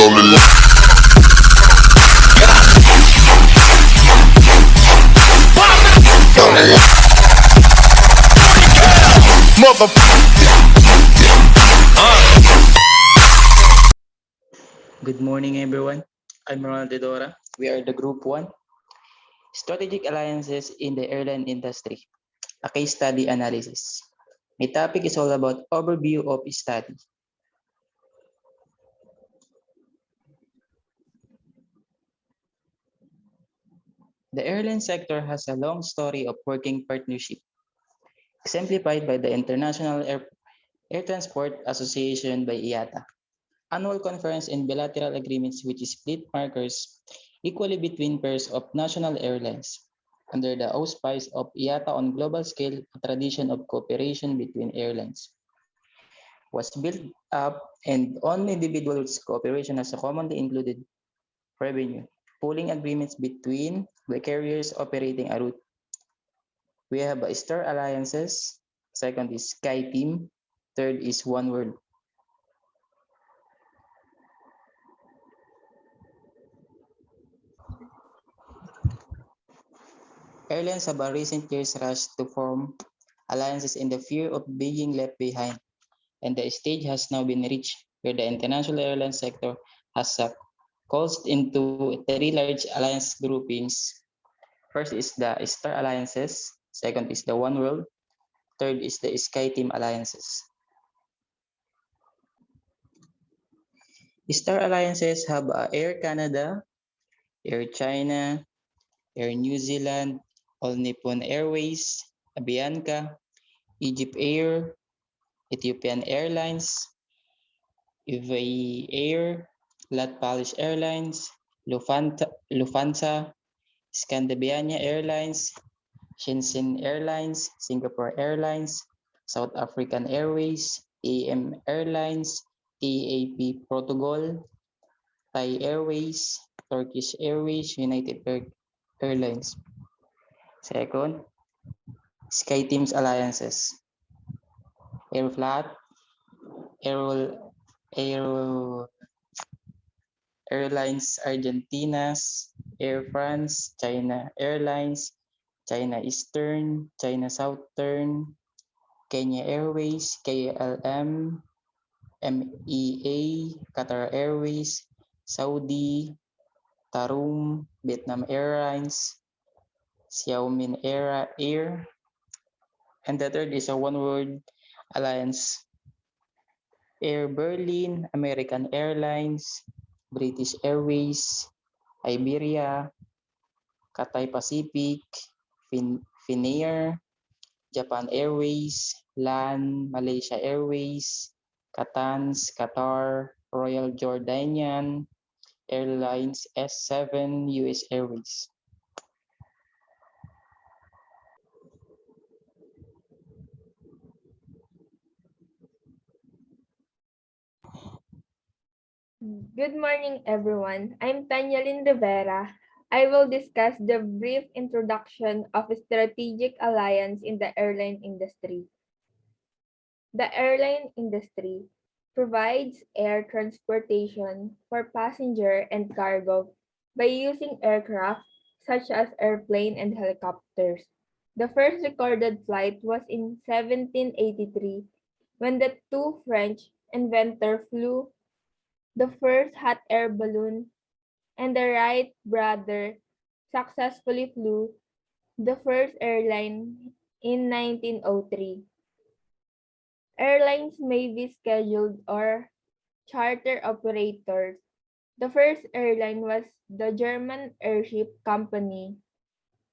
Good morning, everyone. I'm Ronald Dora. We are the Group 1 Strategic Alliances in the Airline Industry, a case study analysis. My topic is all about overview of study. The airline sector has a long story of working partnership, exemplified by the International Air Transport Association by IATA, annual conference and bilateral agreements which split markers equally between pairs of national airlines. Under the auspice of IATA on global scale, a tradition of cooperation between airlines was built up and on individual cooperation as a commonly included revenue, pooling agreements between the carriers operating a route. We have a Star Alliances, second is Sky Team, third is One World. Airlines have in recent years rushed to form alliances in the fear of being left behind, and the stage has now been reached where the international airline sector has coalesced into three large alliance groupings. First is the Star Alliances, second is the One World, third is the Sky Team Alliances. Star Alliances have Air Canada, Air China, Air New Zealand, All Nippon Airways, Avianca, Egypt Air, Ethiopian Airlines, EVA Air, Latpalish Airlines, Lufthansa, Scandinavian Airlines, Shenzhen Airlines, Singapore Airlines, South African Airways, AM Airlines, TAP Portugal, Thai Airways, Turkish Airways, United Airlines. Second, Sky Teams Alliances, Airflat, Airlines Argentinas, Air France, China Airlines, China Eastern, China Southern, Kenya Airways, KLM, MEA, Qatar Airways, Saudi, Tarum, Vietnam Airlines, Xiaomi Air, and the third is a One World Alliance. Air Berlin, American Airlines, British Airways, Iberia, Cathay Pacific, Finnair, Japan Airways, LAN, Malaysia Airways, Qatar, Royal Jordanian Airlines, S7, US Airways. Good morning, everyone. I'm Tanyalyn Rivera. I will discuss the brief introduction of a strategic alliance in the airline industry. The airline industry provides air transportation for passenger and cargo by using aircraft such as airplane and helicopters. The first recorded flight was in 1783 when the two French inventors flew the first hot air balloon, and the Wright brothers successfully flew the first airline in 1903. Airlines may be scheduled or charter operators. The first airline was the German Airship Company,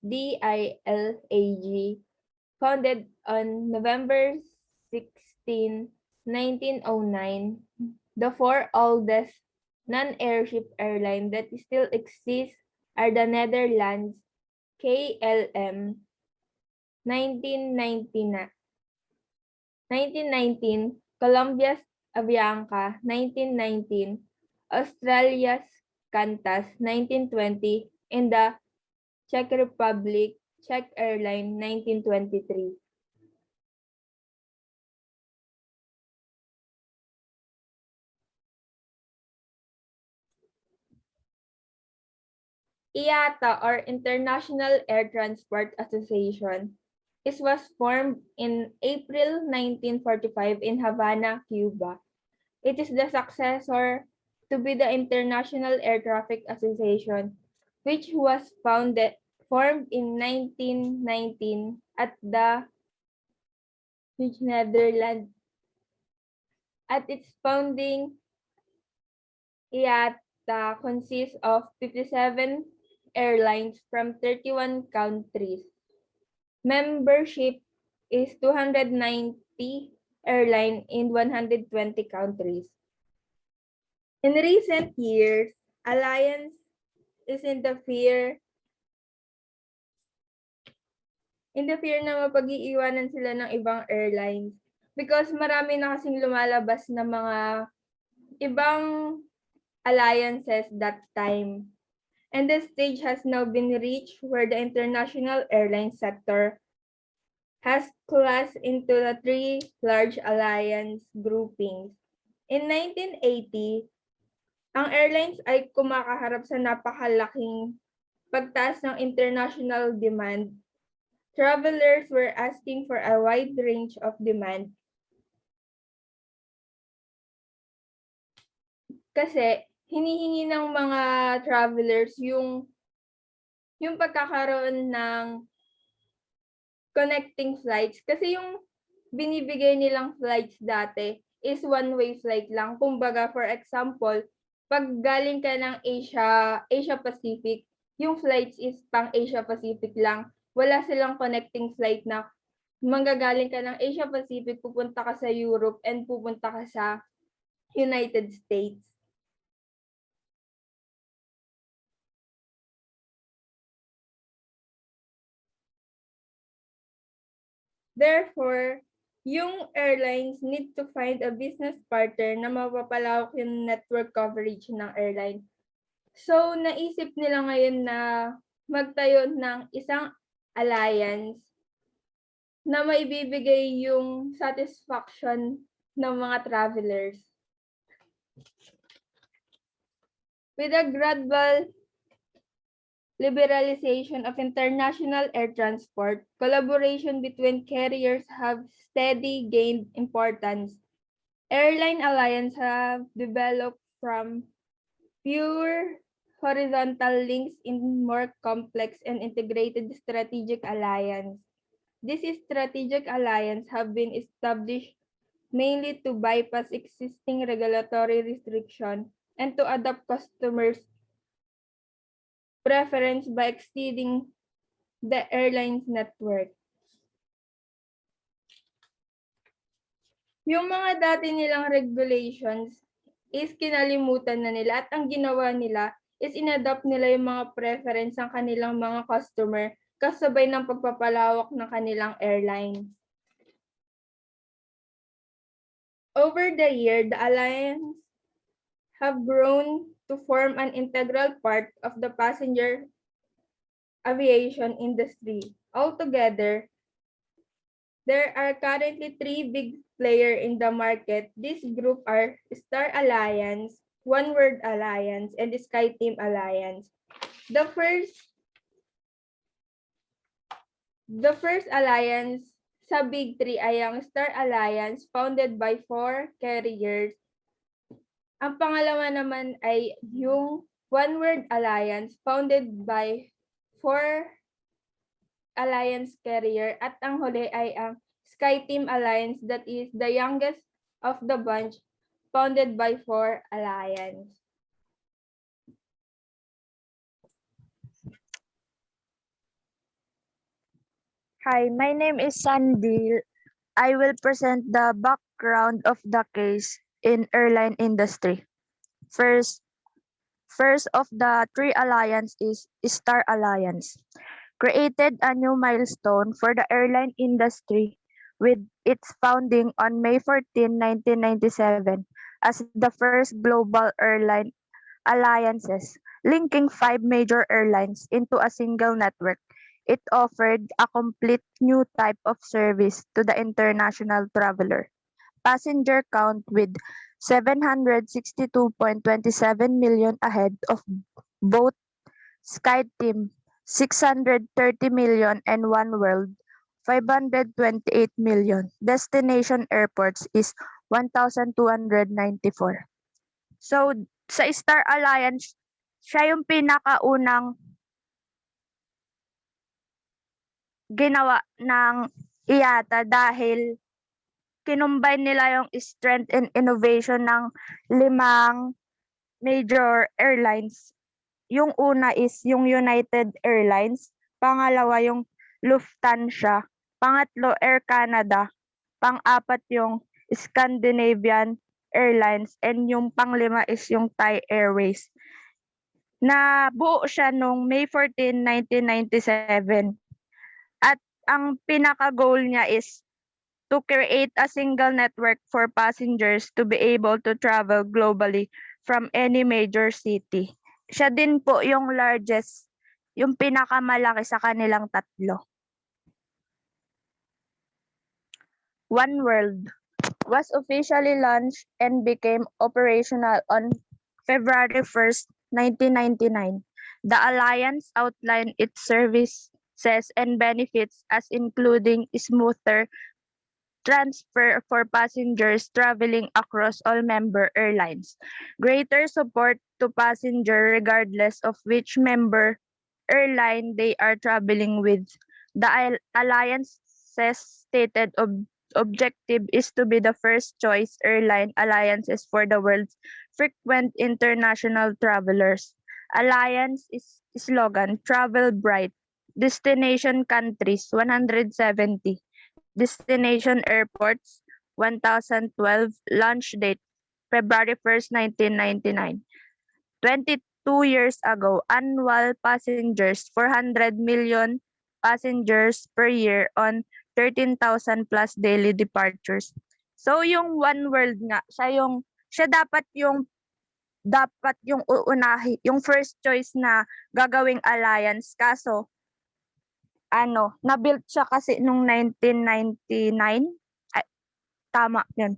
DILAG, founded on November 16, 1909. The four oldest non-airship airlines that still exist are the Netherlands KLM 1919, Colombia's Avianca 1919, Australia's Qantas 1920, and the Czech Republic Czech Airline 1923. IATA, or International Air Transport Association, was formed in April 1945 in Havana, Cuba. It is the successor to be the International Air Traffic Association, which was formed in 1919 at the Netherlands. At its founding, IATA consists of 57 airlines from 31 countries. Membership is 290 airlines in 120 countries. In recent years, Alliance is in the fear na mapag-iiwanan sila ng ibang airlines because marami na kasing lumalabas na mga ibang alliances that time. And the stage has now been reached where the international airline sector has classed into the three large alliance groupings. In 1980, ang airlines ay kumakaharap sa napakalaking pagtaas ng international demand. Travelers were asking for a wide range of demand kasi hinihingi ng mga travelers yung pagkakaroon ng connecting flights kasi yung binibigay nilang flights dati is one-way flight lang. Kumbaga, for example, pag galing ka ng Asia Pacific, yung flights is pang Asia Pacific lang. Wala silang connecting flight na manggagaling ka ng Asia Pacific, pupunta ka sa Europe, and pupunta ka sa United States. Therefore, yung airlines need to find a business partner na mapapalawak yung network coverage ng airline. So, naisip nila ngayon na magtayo ng isang alliance na maibibigay yung satisfaction ng mga travelers. With a gradual liberalization of international air transport, collaboration between carriers have steadily gained importance. Airline alliances have developed from pure horizontal links in more complex and integrated strategic alliance. These strategic alliances have been established mainly to bypass existing regulatory restriction and to adapt customers' preference by exceeding the airline's network. Yung mga dati nilang regulations is kinalimutan na nila at ang ginawa nila is inadopt nila yung mga preference ng kanilang mga customer kasabay ng pagpapalawak ng kanilang airline. Over the year, the alliance have grown to form an integral part of the passenger aviation industry. Altogether, there are currently 3 big players in the market. This group are Star Alliance, One World Alliance, and SkyTeam Alliance. The first alliance sa Big 3 ay ang Star Alliance founded by 4 carriers. Ang pangalawa naman ay yung One World Alliance founded by 4 alliance carrier at ang huli ay ang SkyTeam Alliance that is the youngest of the bunch founded by 4 alliance. Hi, my name is Sandy. I will present the background of the case in airline industry. First of the 3 alliance is Star Alliance. Created a new milestone for the airline industry with its founding on May 14, 1997 as the first global airline alliances linking 5 major airlines into a single network. It offered a complete new type of service to the international traveler. Passenger count with 762.27 million ahead of both SkyTeam 630 million, and oneworld 528 million. Destination airports is 1,294. So sa Star Alliance, siya yung pinakaunang ginawa ng IATA dahil kinumbine nila yung strength and innovation ng 5 major airlines. Yung una is yung United Airlines, pangalawa yung Lufthansa, pangatlo Air Canada, pang-apat yung Scandinavian Airlines, and yung panglima is yung Thai Airways. Nabuo siya noong May 14, 1997. At ang pinaka-goal niya is to create a single network for passengers to be able to travel globally from any major city. Siya din po yung largest, yung pinakamalaki sa kanilang tatlo. oneworld was officially launched and became operational on February 1st, 1999. The alliance outlined its services and benefits as including smoother transfer for passengers traveling across all member airlines, greater support to passenger regardless of which member airline they are traveling with. The alliance's stated objective is to be the first choice airline alliances for the world's frequent international travelers. Alliance is slogan Travel Bright. Destination countries 170. Destination airports 1012. Launch date February 1st, 1999. 22 years ago, annual passengers 400 million passengers per year on 13,000 plus daily departures. So yung One World nga, siya dapat yung uunahi, yung first choice na gagawing alliance, kaso na-built siya kasi nung 1999. Ay, tama yun.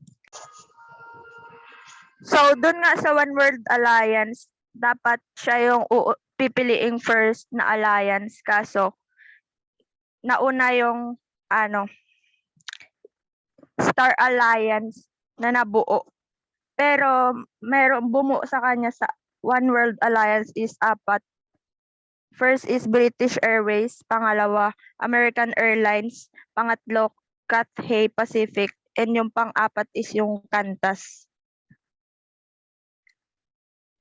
So, dun nga sa One World Alliance, dapat siya yung pipiliing first na alliance, kaso nauna yung Star Alliance na nabuo. Pero bumuo sa kanya sa One World Alliance is 4. First is British Airways, pangalawa American Airlines, pangatlo Cathay Pacific, and yung pang-apat is yung Qantas.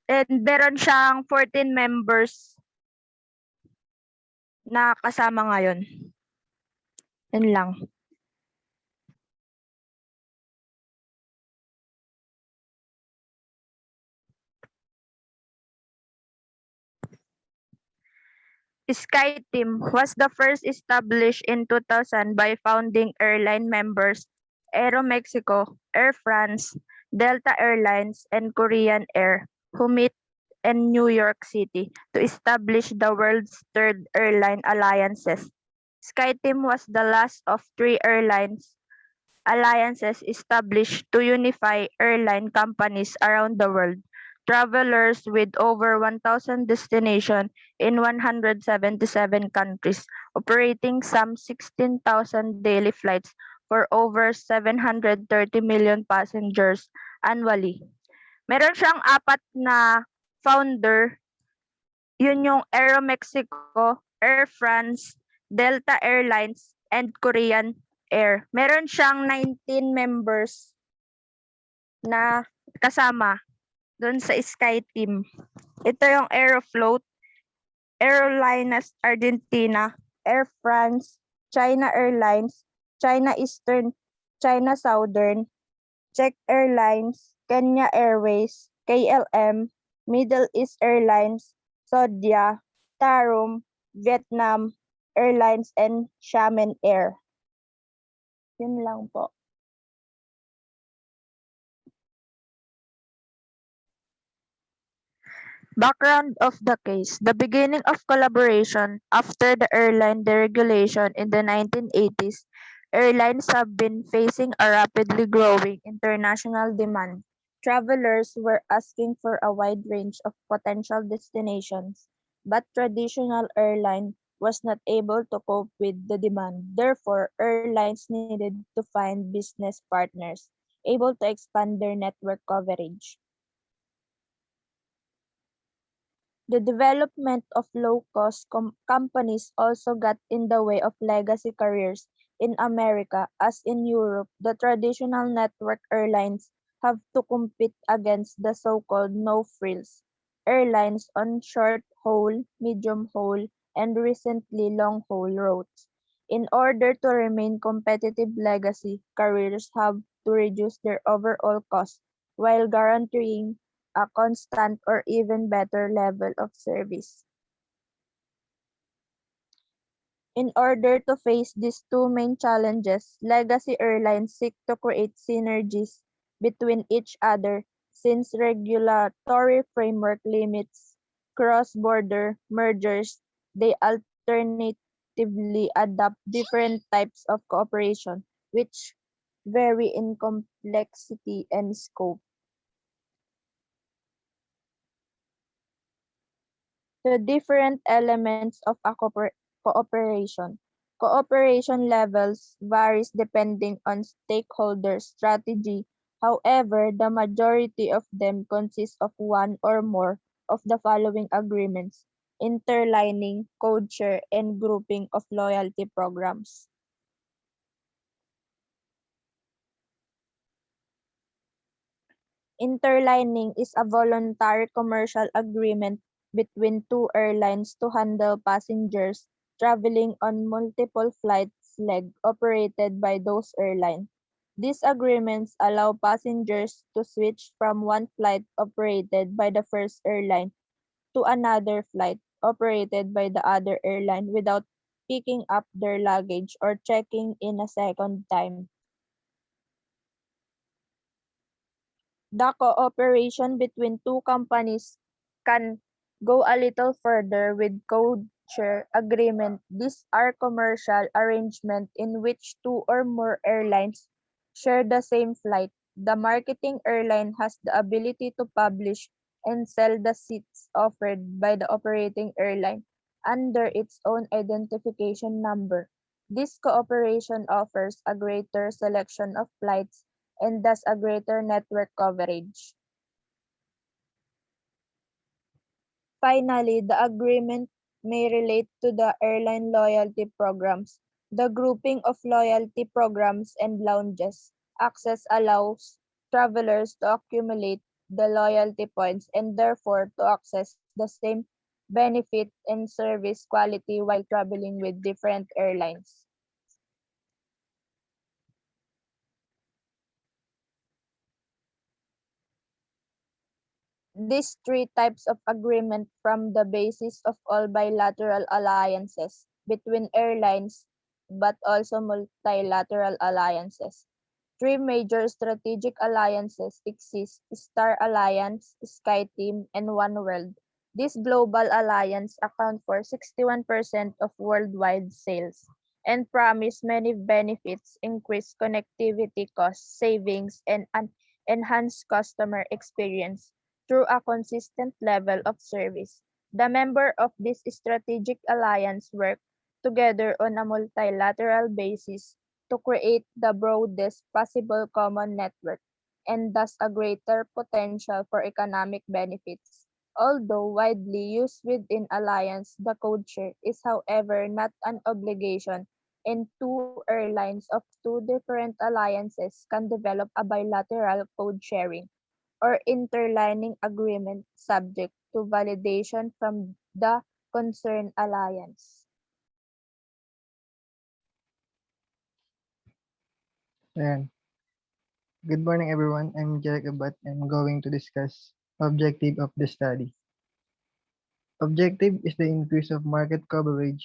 And meron siyang 14 members na kasama ngayon. Yun lang. SkyTeam was the first established in 2000 by founding airline members Aeromexico, Air France, Delta Airlines, and Korean Air, who meet in New York City to establish the world's third airline alliances. SkyTeam was the last of 3 alliances established to unify airline companies around the world. Travelers with over 1,000 destinations in 177 countries, operating some 16,000 daily flights for over 730 million passengers annually. Meron siyang 4 na founder. Yun yung Aeromexico, Air France, Delta Airlines, and Korean Air. Meron siyang 19 members na kasama doon sa SkyTeam. Ito yung Aeroflot, Aerolines Argentina, Air France, China Airlines, China Eastern, China Southern, Czech Airlines, Kenya Airways, KLM, Middle East Airlines, Saudia, Tarom, Vietnam Airlines, and Xiamen Air. Yun lang po. Background of the case. The beginning of collaboration after the airline deregulation in the 1980s, airlines have been facing a rapidly growing international demand. Travelers were asking for a wide range of potential destinations but traditional airline was not able to cope with the demand. Therefore, airlines needed to find business partners able to expand their network coverage. The development of low-cost companies also got in the way of legacy carriers in America, as in Europe. The traditional network airlines have to compete against the so-called no-frills airlines on short-haul, medium-haul, and recently long-haul routes. In order to remain competitive, legacy carriers have to reduce their overall cost while guaranteeing a constant or even better level of service. In order to face these two main challenges, legacy airlines seek to create synergies between each other since regulatory framework limits cross-border mergers. They alternatively adopt different types of cooperation which vary in complexity and scope. The different elements of a cooperation. Cooperation levels varies depending on stakeholder strategy. However, the majority of them consist of one or more of the following agreements: interlining, code share, and grouping of loyalty programs. Interlining is a voluntary commercial agreement between two airlines to handle passengers traveling on multiple flights leg operated by those airlines. These agreements allow passengers to switch from one flight operated by the first airline to another flight operated by the other airline without picking up their luggage or checking in a second time. The cooperation between two companies can go a little further with code-share agreement. These are commercial arrangements in which two or more airlines share the same flight. The marketing airline has the ability to publish and sell the seats offered by the operating airline under its own identification number. This cooperation offers a greater selection of flights and thus a greater network coverage. Finally, the agreement may relate to the airline loyalty programs. The grouping of loyalty programs and lounges access allows travelers to accumulate the loyalty points and therefore to access the same benefit and service quality while traveling with different airlines. These three types of agreement form the basis of all bilateral alliances between airlines but also multilateral alliances. Three major strategic alliances exist: Star Alliance, SkyTeam, and oneworld. This global alliance accounts for 61% of worldwide sales and promise many benefits: increased connectivity cost savings and an enhanced customer experience through a consistent level of service. The members of this strategic alliance work together on a multilateral basis to create the broadest possible common network and thus a greater potential for economic benefits. Although widely used within alliance, the code share is however not an obligation, and two airlines of two different alliances can develop a bilateral code sharing or interlining agreement subject to validation from the concerned alliance. Ayan. Good morning, everyone. I'm Jack Abat. I'm going to discuss objective of the study. Objective is the increase of market coverage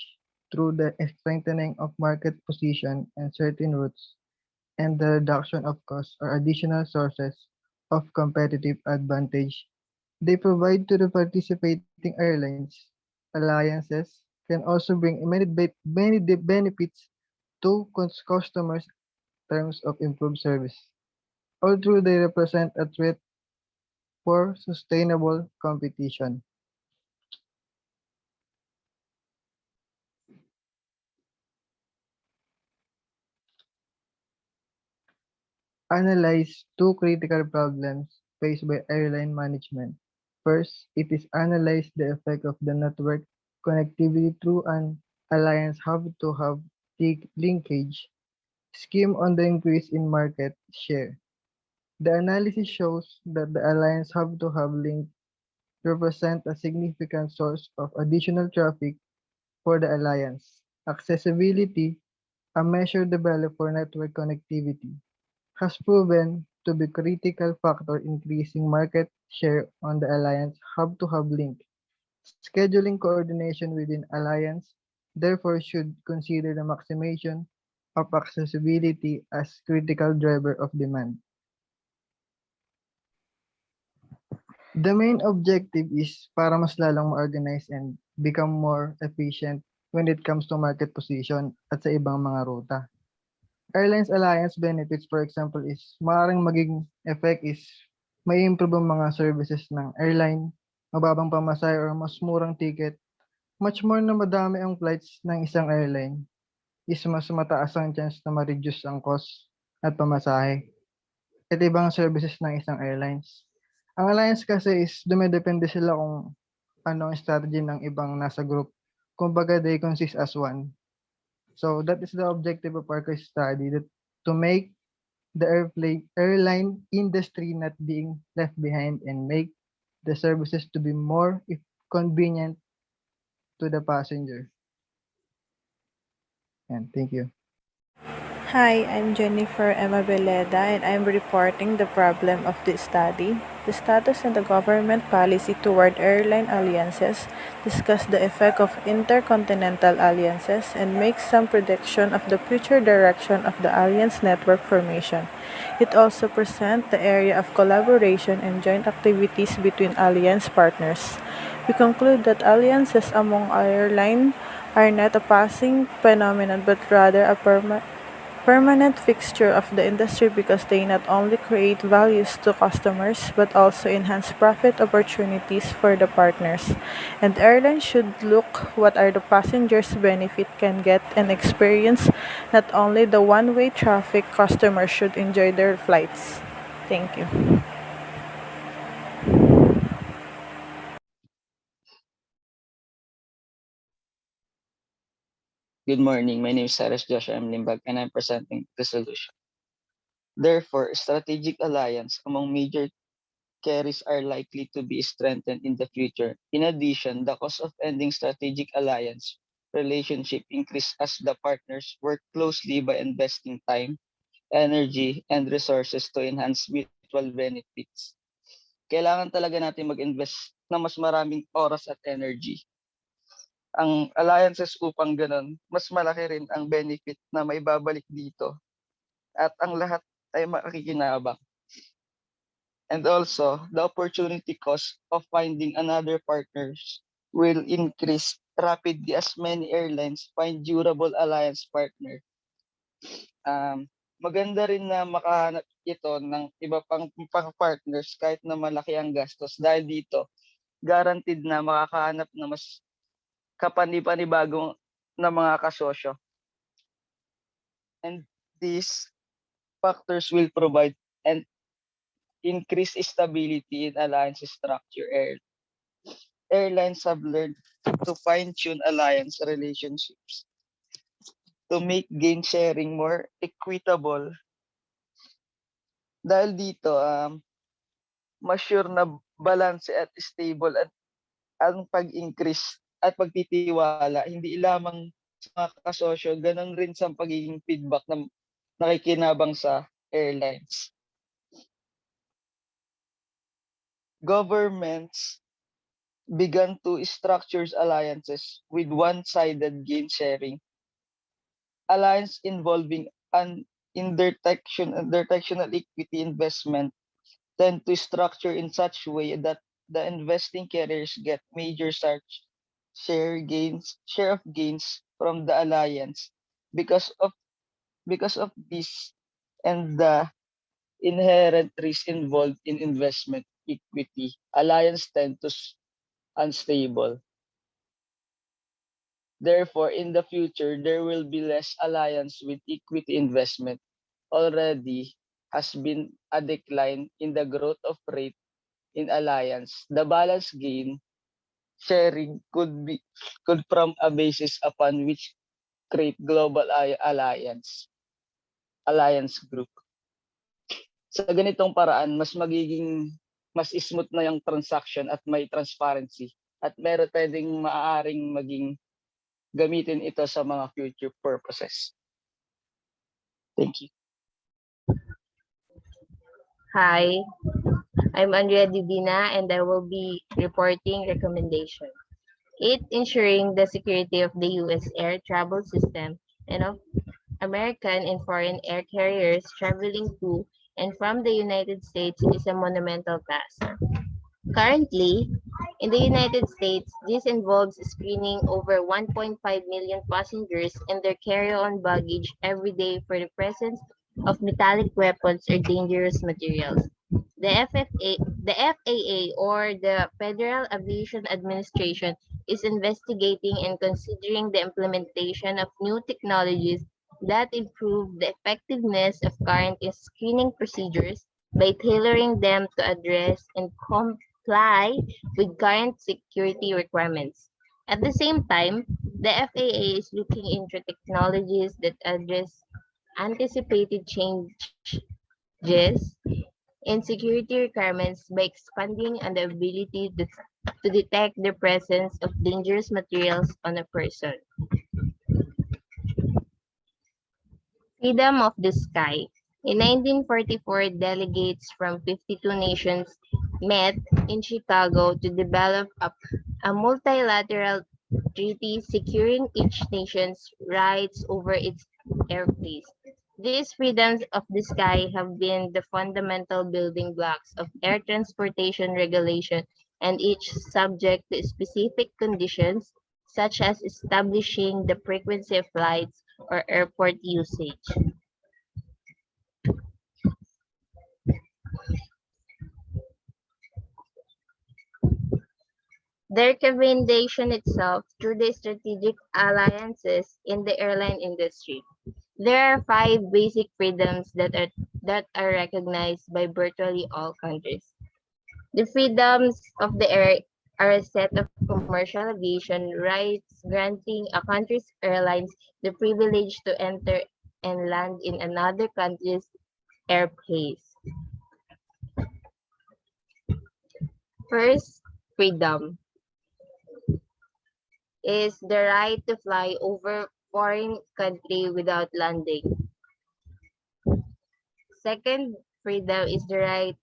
through the strengthening of market position and certain routes and the reduction of costs or additional sources of competitive advantage they provide to the participating airlines. Alliances can also bring many benefits to customers in terms of improved service, although they represent a threat for sustainable competition. analyze two critical problems faced by airline management. First, it is analyze the effect of the network connectivity through an alliance hub-to-hub linkage scheme on the increase in market share. The analysis shows that the alliance hub-to-hub link represent a significant source of additional traffic for the alliance. Accessibility, a measure developed for network connectivity, has proven to be critical factor increasing market share on the alliance hub-to-hub link. Scheduling coordination within alliance therefore should consider the maximization of accessibility as critical driver of demand. The main objective is para mas lalong ma-organize and become more efficient when it comes to market position at sa ibang mga ruta. Airlines Alliance benefits for example is maaaring maging effect is may improve ang mga services ng airline, mababang pamasahe or mas murang ticket. Much more na madami ang flights ng isang airline is mas mataas ang chance na ma-reduce ang cost at pamasahe at ibang services ng isang airlines. Ang alliance kasi is dumedepende sila kung ano ang strategy ng ibang nasa group. Kumbaga they consist as one. So that is the objective of our case study that to make the airline industry not being left behind and make the services to be more convenient to the passenger. And thank you. Hi, I'm Jennifer Emma Beleda and I'm reporting the problem of this study. The status and the government policy toward airline alliances, discuss the effect of intercontinental alliances, and make some prediction of the future direction of the alliance network formation. It also presents the area of collaboration and joint activities between alliance partners. We conclude that alliances among airlines are not a passing phenomenon but rather a permanent fixture of the industry because they not only create values to customers but also enhance profit opportunities for the partners. And airlines should look what are the passengers benefit can get and experience not only the one-way traffic customers should enjoy their flights. Thank you. Good morning. My name is Cyrus Joshua M. Limbag, and I'm presenting the solution. Therefore, strategic alliance among major carriers are likely to be strengthened in the future. In addition, the cost of ending strategic alliance relationship increase as the partners work closely by investing time, energy, and resources to enhance mutual benefits. Kailangan talaga natin mag-invest ng mas maraming oras at energy ang alliances upang ganun, mas malaki rin ang benefit na maibabalik dito at ang lahat ay makikinabang. And also, the opportunity cost of finding another partners will increase rapidly as many airlines find durable alliance partner. Maganda rin na makahanap ito ng iba pang partners kahit na malaki ang gastos dahil dito guaranteed na makakahanap na mas kapani-panibagong na mga kasosyo. And these factors will provide and increase stability in alliance structure. Airlines have learned to fine-tune alliance relationships to make gain sharing more equitable. Dahil dito, mas sure na balance at stable at ang pag-increase at pagtitiwala, hindi lamang sa mga kasosyo, ganun rin sa pagiging feedback na nakikinabang sa airlines. Governments began to structure alliances with one-sided gain sharing. Alliance involving an intersectional equity investment tend to structure in such way that the investing carriers get major share of gains from the alliance because of this and the inherent risk involved in investment equity. Alliance tend to unstable. Therefore, in the future, there will be less alliance with equity investment already has been a decline in the growth of rate in alliance, the balance gain sharing could form a basis upon which create global alliance group. Sa ganitong paraan, mas smooth na yung transaction at may transparency at meron pwedeng maaaring gamitin ito sa mga future purposes. Thank you. Hi, I'm Andrea Divina and I will be reporting recommendation. 8. Ensuring the security of the U.S. air travel system and of American and foreign air carriers traveling to and from the United States is a monumental task. Currently, in the United States, this involves screening over 1.5 million passengers and their carry-on baggage every day for the presence of metallic weapons or dangerous materials. The FAA or the Federal Aviation Administration is investigating and considering the implementation of new technologies that improve the effectiveness of current screening procedures by tailoring them to address and comply with current security requirements. At the same time, the FAA is looking into technologies that address anticipated changes in security requirements by expanding on the ability to detect the presence of dangerous materials on a person. Freedom of the Sky. In 1944, delegates from 52 nations met in Chicago to develop a multilateral treaty securing each nation's rights over its airspace. These freedoms of the sky have been the fundamental building blocks of air transportation regulation and each subject to specific conditions such as establishing the frequency of flights or airport usage. The recommendation itself through the strategic alliances in the airline industry. There are 5 basic freedoms that are recognized by virtually all countries. The freedoms of the air are a set of commercial aviation rights granting a country's airlines the privilege to enter and land in another country's airspace. First freedom is the right to fly over foreign country without landing. Second freedom is the right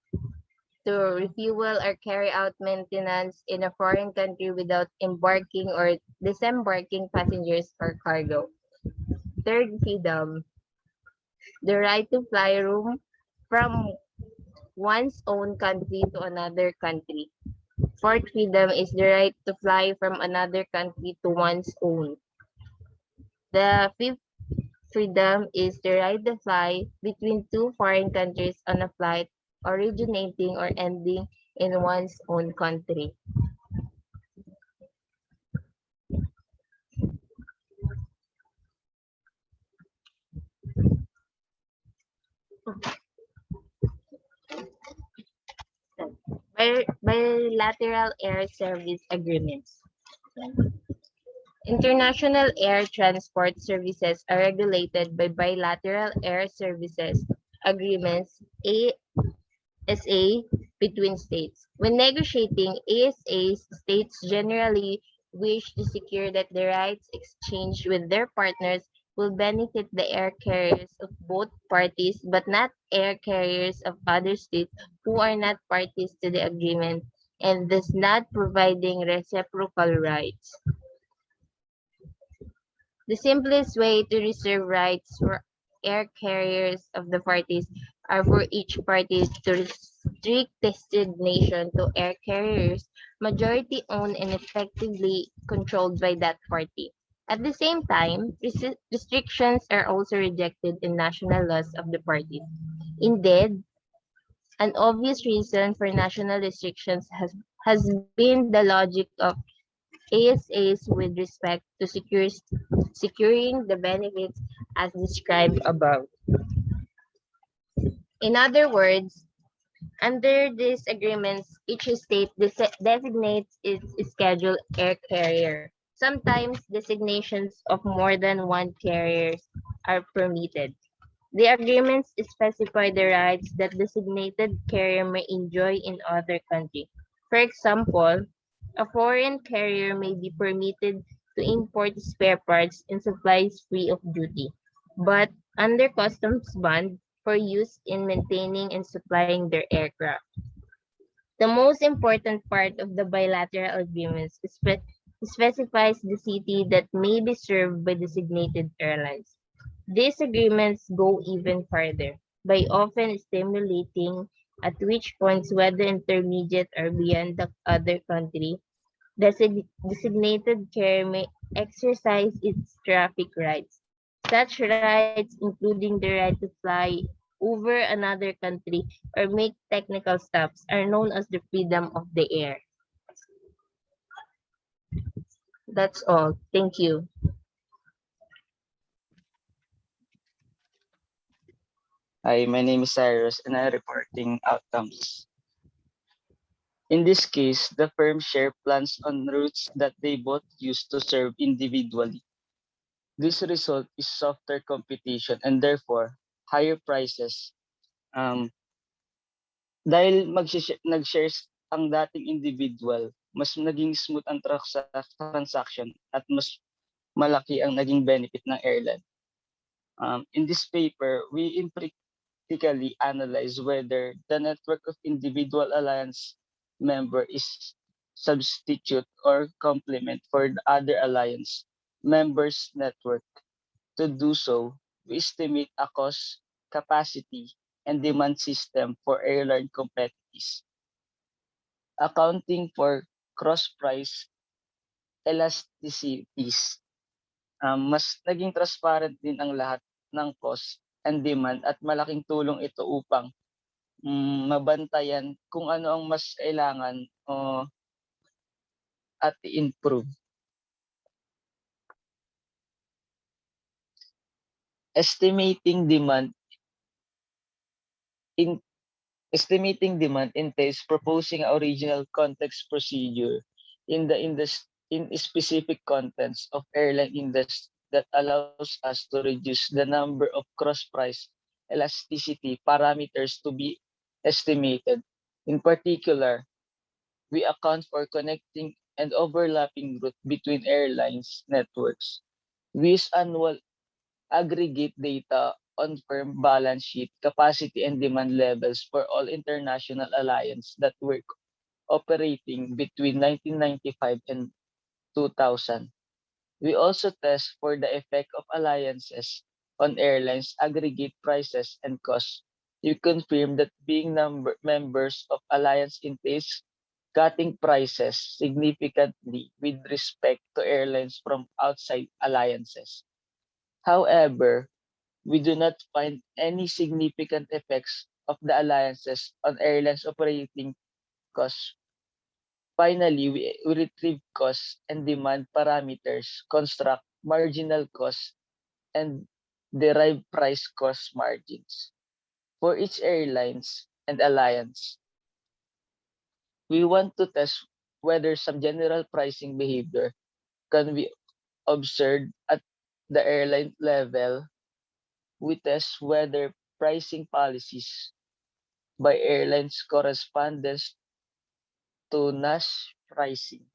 to refuel or carry out maintenance in a foreign country without embarking or disembarking passengers or cargo. Third freedom, the right to fly room from one's own country to another country. Fourth freedom is the right to fly from another country to one's own. The fifth freedom is the right to fly between two foreign countries on a flight originating or ending in one's own country. Bilateral air service agreements. International air transport services are regulated by bilateral air services agreements ASA between states. When negotiating ASAs, states generally wish to secure that the rights exchanged with their partners will benefit the air carriers of both parties but not air carriers of other states who are not parties to the agreement and thus not providing reciprocal rights. The simplest way to reserve rights for air carriers of the parties are for each party to restrict designation to air carriers majority owned and effectively controlled by that party. At the same time, restrictions are also rejected in national laws of the parties. Indeed, an obvious reason for national restrictions has been the logic of ASAs with respect to securing the benefits as described above. In other words, under these agreements, each state designates its scheduled air carrier. Sometimes designations of more than one carrier are permitted. The agreements specify the rights that designated carrier may enjoy in other country. For example, a foreign carrier may be permitted to import spare parts and supplies free of duty, but under customs bond for use in maintaining and supplying their aircraft. The most important part of the bilateral agreements specifies the city that may be served by designated airlines. These agreements go even further by often stimulating at which points whether intermediate or beyond the other country designated carrier may exercise its traffic rights. Such rights, including the right to fly over another country or make technical stops, are known as the freedom of the air. That's all. Thank you. Hi, my name is Cyrus and I'm reporting outcomes. In this case, the firms share plans on routes that they both use to serve individually. This result is softer competition and therefore higher prices. Dahil nag-shares ang dating individual, mas naging smooth ang transaction at mas malaki ang naging benefit ng airline. In this paper, we empirically analyze whether the network of individual alliance member is substitute or complement for the other alliance members network. To do so, we estimate a cost, capacity, and demand system for airline competitors, accounting for cross-price elasticities. Mas naging transparent din ang lahat ng cost and demand at malaking tulong ito upang mabantayan kung ano ang mas kailangan at i-improve. Estimating demand entails proposing an original context procedure in specific contents of airline industry that allows us to reduce the number of cross-price elasticity parameters to be estimated. In particular, we account for connecting and overlapping route between airlines networks. We use annual aggregate data on firm balance sheet, capacity, and demand levels for all international alliances that were operating between 1995 and 2000. We also test for the effect of alliances on airlines' aggregate prices and costs. You confirm that being members of alliance entails cutting prices significantly with respect to airlines from outside alliances. However, we do not find any significant effects of the alliances on airlines' operating costs. Finally, we retrieve costs and demand parameters, construct marginal costs, and derive price cost margins. For each airlines and alliance, we want to test whether some general pricing behavior can be observed at the airline level. We test whether pricing policies by airlines corresponds to NAS pricing.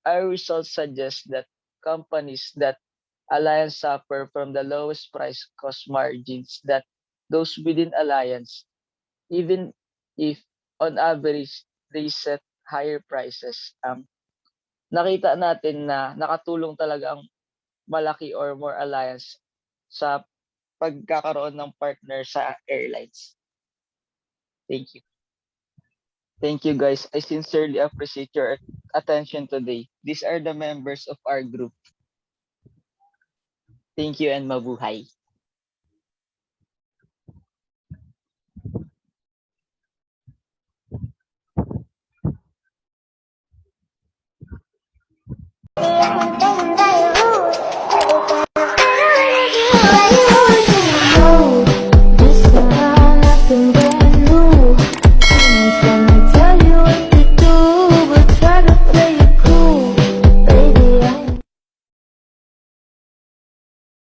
Our results suggest that companies that alliance suffer from the lowest price cost margins that those within alliance, even if on average they set higher prices. Nakita natin na nakatulong talaga ang malaki or more alliance sa pagkakaroon ng partner sa airlines. Thank you. Thank you guys. I sincerely appreciate your attention today. These are the members of our group. Thank you and mabuhay.